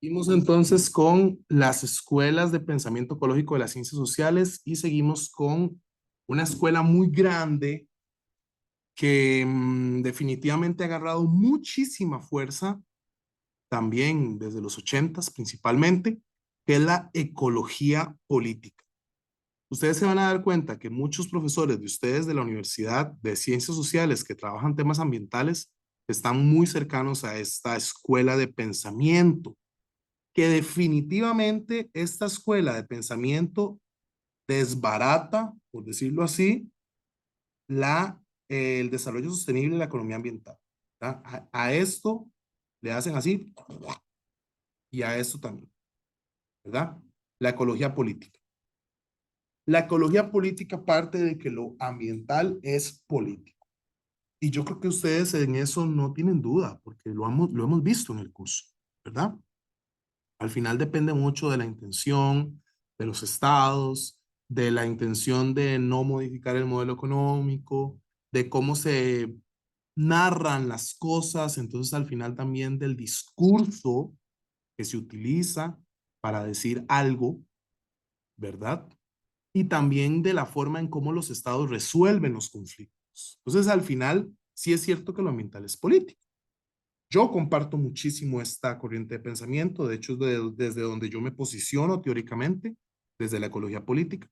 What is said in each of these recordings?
Seguimos entonces con las escuelas de pensamiento ecológico de las ciencias sociales y seguimos con una escuela muy grande que definitivamente ha agarrado muchísima fuerza también desde los ochentas principalmente, que es la ecología política. Ustedes se van a dar cuenta que muchos profesores de ustedes de la Universidad de Ciencias Sociales que trabajan temas ambientales están muy cercanos a esta escuela de pensamiento, que definitivamente esta escuela de pensamiento desbarata, por decirlo así, el desarrollo sostenible y la economía ambiental. A esto le hacen así y a esto también, ¿verdad? La ecología política. La ecología política parte de que lo ambiental es político. Y yo creo que ustedes en eso no tienen duda, porque lo hemos visto en el curso, ¿verdad? Al final depende mucho de la intención de los estados, de la intención de no modificar el modelo económico, de cómo se narran las cosas, entonces al final también del discurso que se utiliza para decir algo, ¿verdad? Y también de la forma en cómo los estados resuelven los conflictos. Entonces al final sí es cierto que lo ambiental es político. Yo comparto muchísimo esta corriente de pensamiento, de hecho, desde donde yo me posiciono teóricamente, desde la ecología política.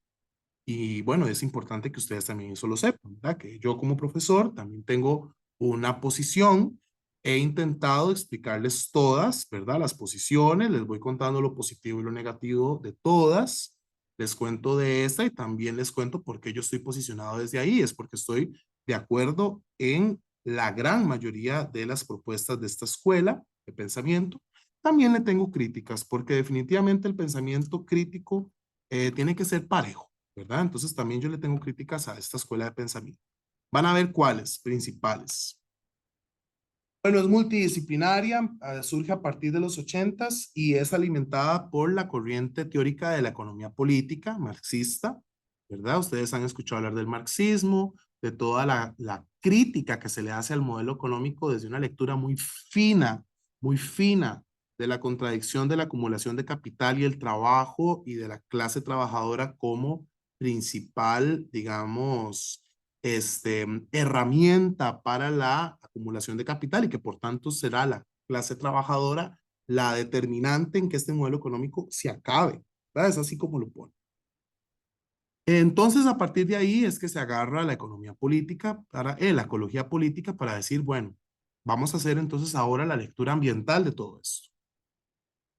Y bueno, es importante que ustedes también eso lo sepan, ¿verdad? Que yo como profesor también tengo una posición. He intentado explicarles todas, ¿verdad? Las posiciones, les voy contando lo positivo y lo negativo de todas. Les cuento de esta y también les cuento por qué yo estoy posicionado desde ahí. Es porque estoy de acuerdo en la gran mayoría de las propuestas de esta escuela de pensamiento. También le tengo críticas porque definitivamente el pensamiento crítico tiene que ser parejo, ¿verdad? Entonces también yo le tengo críticas a esta escuela de pensamiento. Van a ver cuáles, principales. Bueno, es multidisciplinaria, surge a partir de los ochentas y es alimentada por la corriente teórica de la economía política marxista, ¿verdad? Ustedes han escuchado hablar del marxismo, de toda la crítica que se le hace al modelo económico desde una lectura muy fina de la contradicción de la acumulación de capital y el trabajo y de la clase trabajadora como principal, digamos, herramienta para la acumulación de capital y que por tanto será la clase trabajadora la determinante en que este modelo económico se acabe, ¿verdad? Es así como lo pone. Entonces, a partir de ahí es que se agarra la economía política, la ecología política para decir, bueno, vamos a hacer entonces ahora la lectura ambiental de todo esto.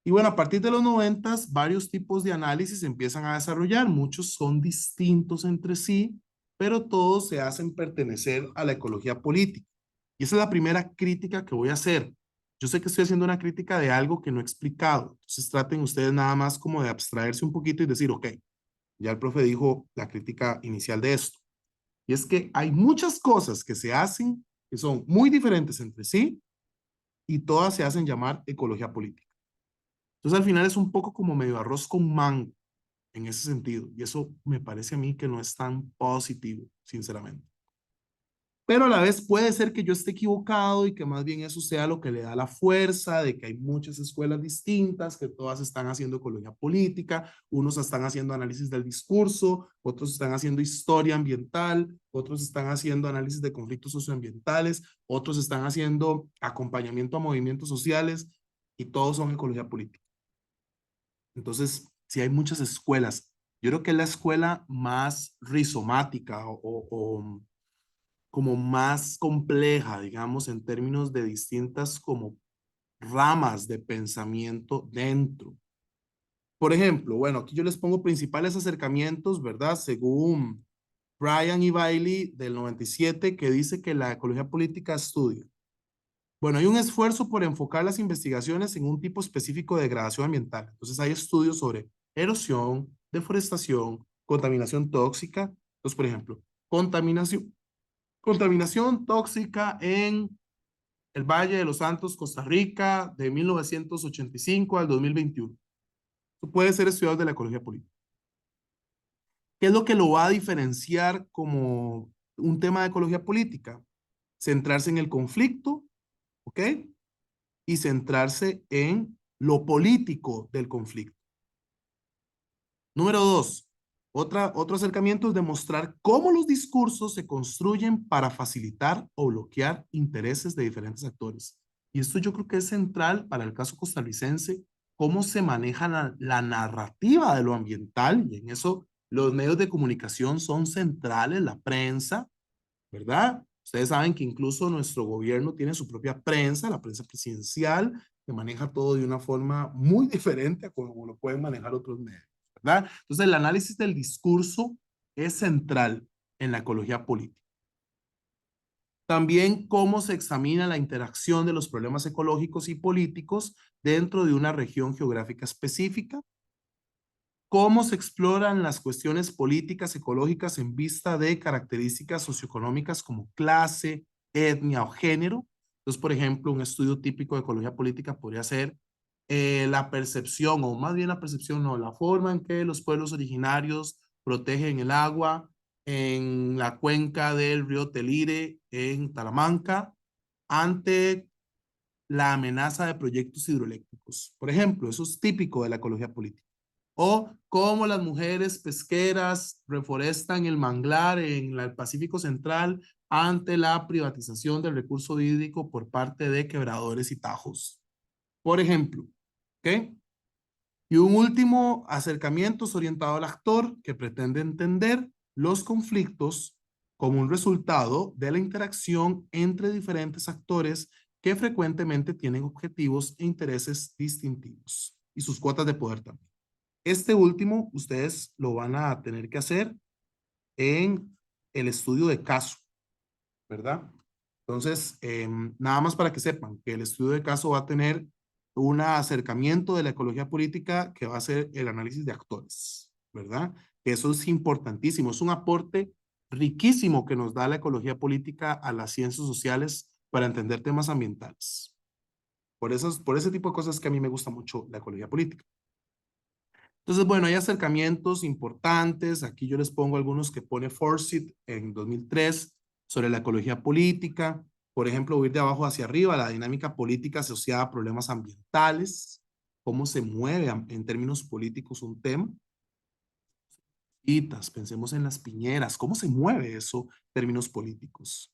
Y bueno, a partir de los noventas, varios tipos de análisis se empiezan a desarrollar. Muchos son distintos entre sí, pero todos se hacen pertenecer a la ecología política. Y esa es la primera crítica que voy a hacer. Yo sé que estoy haciendo una crítica de algo que no he explicado. Entonces traten ustedes nada más como de abstraerse un poquito y decir, ok, ya el profe dijo la crítica inicial de esto. Y es que hay muchas cosas que se hacen que son muy diferentes entre sí y todas se hacen llamar ecología política. Entonces al final es un poco como medio arroz con mango en ese sentido. Y eso me parece a mí que no es tan positivo, sinceramente. Pero a la vez puede ser que yo esté equivocado y que más bien eso sea lo que le da la fuerza de que hay muchas escuelas distintas, que todas están haciendo ecología política, unos están haciendo análisis del discurso, otros están haciendo historia ambiental, otros están haciendo análisis de conflictos socioambientales, otros están haciendo acompañamiento a movimientos sociales y todos son ecología política. Entonces, sí hay muchas escuelas. Yo creo que es la escuela más rizomática o como más compleja, digamos, en términos de distintas como ramas de pensamiento dentro. Por ejemplo, bueno, aquí yo les pongo principales acercamientos, ¿verdad? Según Brian y Bailey del 97, que dice que la ecología política estudia. Bueno, hay un esfuerzo por enfocar las investigaciones en un tipo específico de degradación ambiental. Entonces hay estudios sobre erosión, deforestación, contaminación tóxica. Entonces, por ejemplo, contaminación tóxica en el Valle de los Santos, Costa Rica, de 1985 al 2021. Eso puede ser estudiado de la ecología política. ¿Qué es lo que lo va a diferenciar como un tema de ecología política? Centrarse en el conflicto, ¿ok? Y centrarse en lo político del conflicto. Número 2, otro acercamiento es demostrar cómo los discursos se construyen para facilitar o bloquear intereses de diferentes actores. Y esto yo creo que es central para el caso costarricense, cómo se maneja la narrativa de lo ambiental, y en eso los medios de comunicación son centrales, la prensa, ¿verdad? Ustedes saben que incluso nuestro gobierno tiene su propia prensa, la prensa presidencial, que maneja todo de una forma muy diferente a como lo pueden manejar otros medios, ¿verdad? Entonces, el análisis del discurso es central en la ecología política. También cómo se examina la interacción de los problemas ecológicos y políticos dentro de una región geográfica específica, cómo se exploran las cuestiones políticas ecológicas en vista de características socioeconómicas como clase, etnia o género. Entonces, por ejemplo, un estudio típico de ecología política podría ser la percepción, o más bien la percepción, no, la forma en que los pueblos originarios protegen el agua en la cuenca del río Telire, en Talamanca, ante la amenaza de proyectos hidroeléctricos. Por ejemplo, eso es típico de la ecología política. O cómo las mujeres pesqueras reforestan el manglar en el Pacífico Central ante la privatización del recurso hídrico por parte de quebradores y tajos. Por ejemplo, ¿ok? Y un último acercamiento es orientado al actor que pretende entender los conflictos como un resultado de la interacción entre diferentes actores que frecuentemente tienen objetivos e intereses distintivos y sus cuotas de poder también. Este último, ustedes lo van a tener que hacer en el estudio de caso, ¿verdad? Entonces, nada más para que sepan que el estudio de caso va a tener un acercamiento de la ecología política que va a ser el análisis de actores, ¿verdad? Eso es importantísimo, es un aporte riquísimo que nos da la ecología política a las ciencias sociales para entender temas ambientales. Por ese tipo de cosas que a mí me gusta mucho la ecología política. Entonces, bueno, hay acercamientos importantes. Aquí yo les pongo algunos que pone Forsyth en 2003 sobre la ecología política. Por ejemplo, ir de abajo hacia arriba, la dinámica política asociada a problemas ambientales, cómo se mueve en términos políticos un tema. Pensemos en las piñeras, cómo se mueve eso en términos políticos.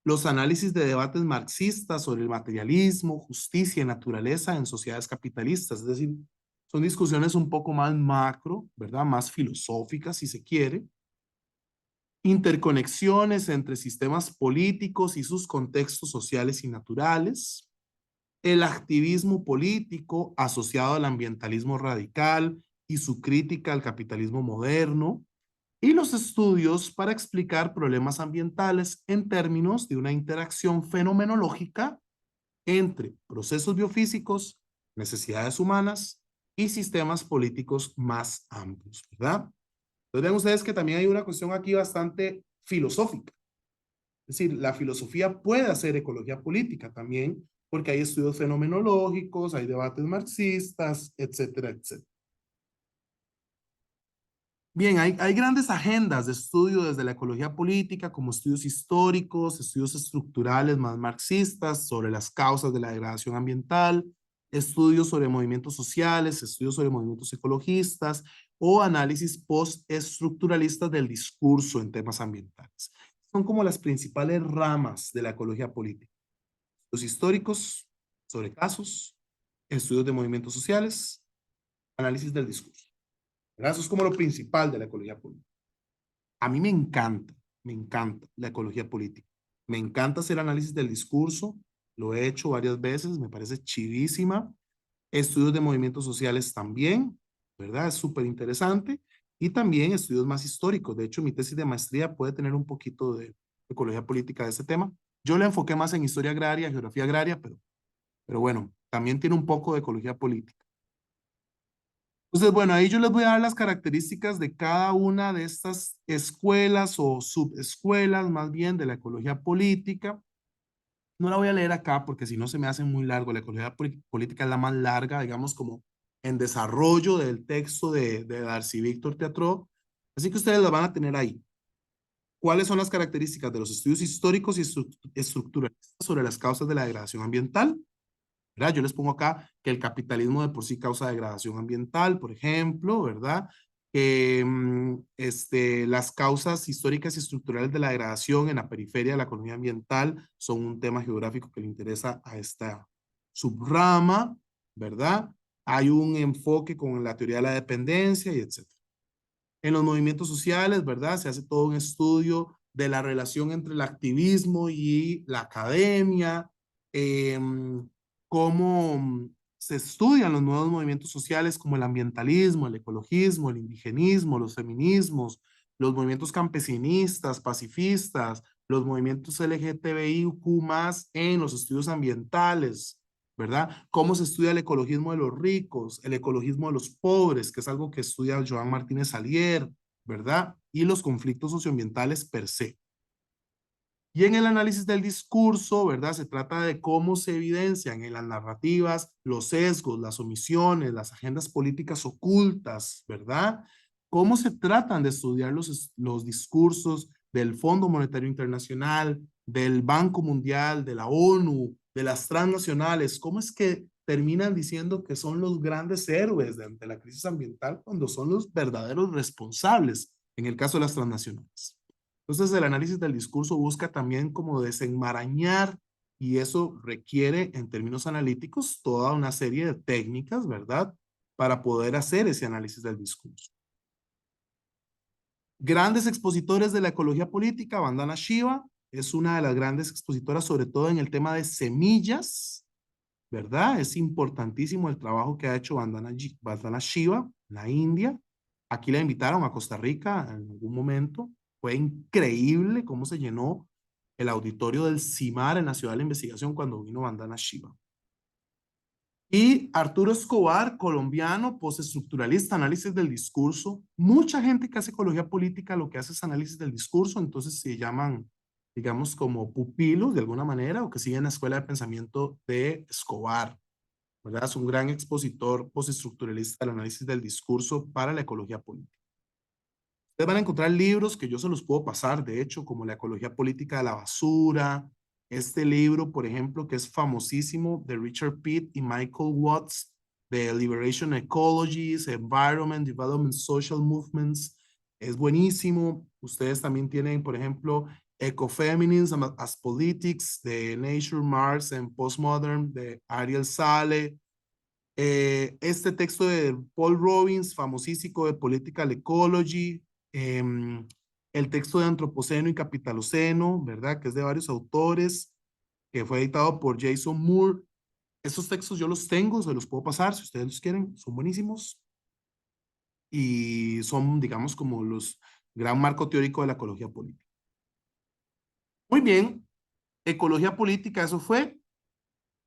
Los análisis de debates marxistas sobre el materialismo, justicia y naturaleza en sociedades capitalistas, es decir, son discusiones un poco más macro, ¿verdad? Más filosóficas, si se quiere. Interconexiones entre sistemas políticos y sus contextos sociales y naturales. El activismo político asociado al ambientalismo radical y su crítica al capitalismo moderno. Y los estudios para explicar problemas ambientales en términos de una interacción fenomenológica entre procesos biofísicos, necesidades humanas y sistemas políticos más amplios, ¿verdad? Entonces ven ustedes que también hay una cuestión aquí bastante filosófica. Es decir, la filosofía puede hacer ecología política también, porque hay estudios fenomenológicos, hay debates marxistas, etcétera, etcétera. Bien, hay grandes agendas de estudio desde la ecología política, como estudios históricos, estudios estructurales más marxistas sobre las causas de la degradación ambiental, estudios sobre movimientos sociales, estudios sobre movimientos ecologistas o análisis postestructuralistas del discurso en temas ambientales. Son como las principales ramas de la ecología política. Los históricos sobre casos, estudios de movimientos sociales, análisis del discurso. ¿Verdad? Eso es como lo principal de la ecología política. A mí me encanta la ecología política. Me encanta hacer análisis del discurso, lo he hecho varias veces, me parece chivísima. Estudios de movimientos sociales también, ¿verdad? Es súper interesante. Y también estudios más históricos. De hecho, mi tesis de maestría puede tener un poquito de ecología política de este tema. Yo le enfoqué más en historia agraria, geografía agraria, pero bueno, también tiene un poco de ecología política. Entonces, bueno, ahí yo les voy a dar las características de cada una de estas escuelas o subescuelas, más bien, de la ecología política. No la voy a leer acá porque si no se me hace muy largo. La ecología política es la más larga, digamos, como en desarrollo del texto de Darcy Víctor Teatro. Así que ustedes la van a tener ahí. ¿Cuáles son las características de los estudios históricos y estructuralistas sobre las causas de la degradación ambiental? ¿verdad? Yo les pongo acá que el capitalismo de por sí causa degradación ambiental, por ejemplo, ¿verdad? Que las causas históricas y estructurales de la degradación en la periferia de la economía ambiental son un tema geográfico que le interesa a esta subrama, ¿verdad? Hay un enfoque con la teoría de la dependencia y etc. En los movimientos sociales, ¿verdad? Se hace todo un estudio de la relación entre el activismo y la academia, eh, cómo se estudian los nuevos movimientos sociales como el ambientalismo, el ecologismo, el indigenismo, los feminismos, los movimientos campesinistas, pacifistas, los movimientos LGTBIQ más en los estudios ambientales, ¿verdad? Cómo se estudia el ecologismo de los ricos, el ecologismo de los pobres, que es algo que estudia Joan Martínez Salier, ¿verdad? Y los conflictos socioambientales per se. Y en el análisis del discurso, ¿verdad? Se trata de cómo se evidencian en las narrativas los sesgos, las omisiones, las agendas políticas ocultas, ¿verdad? Cómo se tratan de estudiar los discursos del Fondo Monetario Internacional, del Banco Mundial, de la ONU, de las transnacionales. ¿Cómo es que terminan diciendo que son los grandes héroes de la crisis ambiental cuando son los verdaderos responsables en el caso de las transnacionales? Entonces, el análisis del discurso busca también como desenmarañar y eso requiere, en términos analíticos, toda una serie de técnicas, ¿verdad? Para poder hacer ese análisis del discurso. Grandes expositores de la ecología política, Vandana Shiva es una de las grandes expositoras, sobre todo en el tema de semillas, ¿verdad? Es importantísimo el trabajo que ha hecho Vandana Shiva en la India. Aquí la invitaron a Costa Rica en algún momento. Fue increíble cómo se llenó el auditorio del CIMAR en la Ciudad de la Investigación cuando vino Vandana Shiva. Y Arturo Escobar, colombiano, postestructuralista, análisis del discurso. Mucha gente que hace ecología política lo que hace es análisis del discurso, entonces se llaman, digamos, como pupilos de alguna manera o que siguen la escuela de pensamiento de Escobar, ¿verdad? Es un gran expositor postestructuralista del análisis del discurso para la ecología política. Ustedes van a encontrar libros que yo se los puedo pasar, de hecho, como La ecología política de la basura, este libro, por ejemplo, que es famosísimo, de Richard Pitt y Michael Watts, de Liberation Ecologies, Environment, Development, Social Movements, es buenísimo. Ustedes también tienen, por ejemplo, Ecofeminism as Politics, de Nature, Mars and Postmodern, de Ariel Sale, este texto de Paul Robbins, famosísimo de Political Ecology, eh, el texto de Antropoceno y Capitaloceno, ¿verdad? Que es de varios autores, que fue editado por Jason Moore. Esos textos yo los tengo, se los puedo pasar si ustedes los quieren, son buenísimos y son, digamos, como los gran marco teórico de la ecología política. Muy bien, ecología política, eso fue.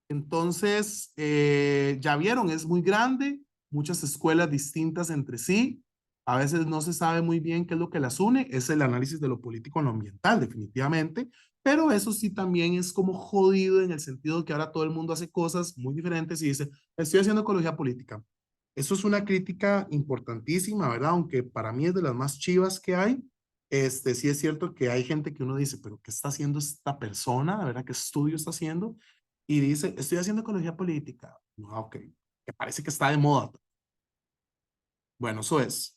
Entonces, ya vieron, es muy grande, muchas escuelas distintas entre sí, a veces no se sabe muy bien qué es lo que las une, es el análisis de lo político en lo ambiental, definitivamente, pero eso sí también es como jodido en el sentido de que ahora todo el mundo hace cosas muy diferentes y dice, estoy haciendo ecología política. Eso es una crítica importantísima, ¿verdad? Aunque para mí es de las más chivas que hay. Sí es cierto que hay gente que uno dice, pero ¿qué está haciendo esta persona? ¿Verdad? ¿Qué estudio está haciendo? Y dice, estoy haciendo ecología política. Ah, ok, que parece que está de moda. Bueno, eso es.